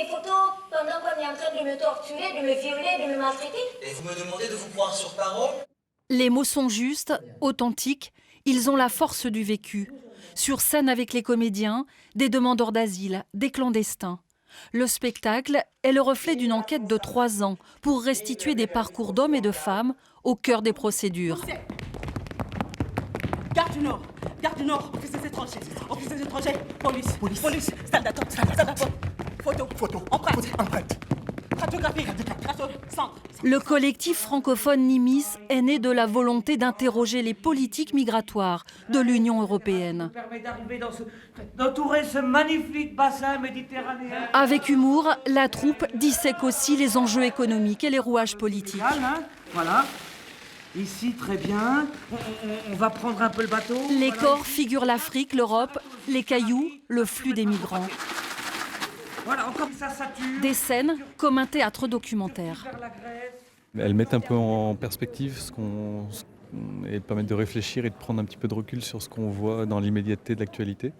des photos pendant qu'on est en train de me torturer, de me violer, de me maltraiter. Et vous me demandez de vous croire sur parole? Les mots sont justes, authentiques, ils ont la force du vécu. Sur scène avec les comédiens, des demandeurs d'asile, des clandestins. Le spectacle est le reflet d'une enquête de 3 ans pour restituer des parcours d'hommes et de femmes au cœur des procédures. Garde du Nord, officiers étrangers, police, salle d'attente, photo, empreinte. Radiographie, centre. Le collectif francophone Nimis est né de la volonté d'interroger les politiques migratoires de l'Union européenne. Permet d'arriver d'entourer ce magnifique bassin méditerranéen. Avec humour, la troupe dissèque aussi les enjeux économiques et les rouages politiques. Voilà. Ici, très bien. On va prendre un peu le bateau. Les corps figurent l'Afrique, l'Europe, les cailloux, le flux des migrants. Voilà, encore ça sature. Des scènes comme un théâtre documentaire. Elles mettent un peu en perspective et permettent de réfléchir et de prendre un petit peu de recul sur ce qu'on voit dans l'immédiateté de l'actualité.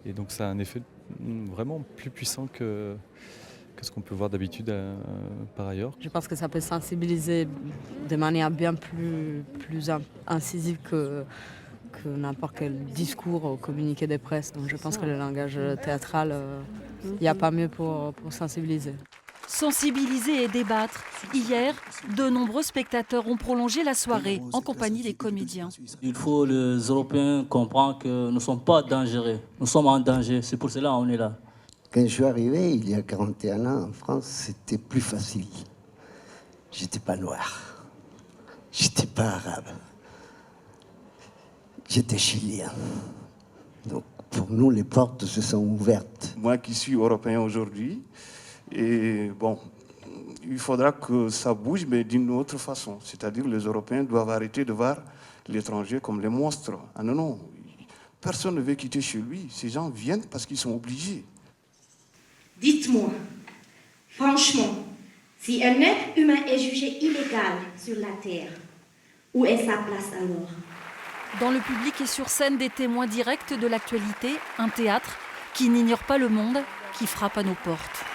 Et donc ça a un effet vraiment plus puissant que ce qu'on peut voir d'habitude par ailleurs. Je pense que ça peut sensibiliser de manière bien plus incisive que n'importe quel discours ou communiqué de presse. Donc je pense que le langage théâtral, il n'y a pas mieux pour sensibiliser. Sensibiliser et débattre. Hier, de nombreux spectateurs ont prolongé la soirée en compagnie des comédiens. Il faut les Européens comprendre que nous ne sommes pas dangereux. Nous sommes en danger. C'est pour cela qu'on est là. Quand je suis arrivé il y a 41 ans en France, c'était plus facile. J'étais pas noir. J'étais pas arabe. J'étais chilien. Donc pour nous, les portes se sont ouvertes. Moi qui suis européen aujourd'hui, et bon, il faudra que ça bouge, mais d'une autre façon. C'est-à-dire que les Européens doivent arrêter de voir l'étranger comme les monstres. Ah non, personne ne veut quitter chez lui. Ces gens viennent parce qu'ils sont obligés. Dites-moi, franchement, si un être humain est jugé illégal sur la Terre, où est sa place alors? Dans le public et sur scène, des témoins directs de l'actualité, un théâtre qui n'ignore pas le monde, qui frappe à nos portes.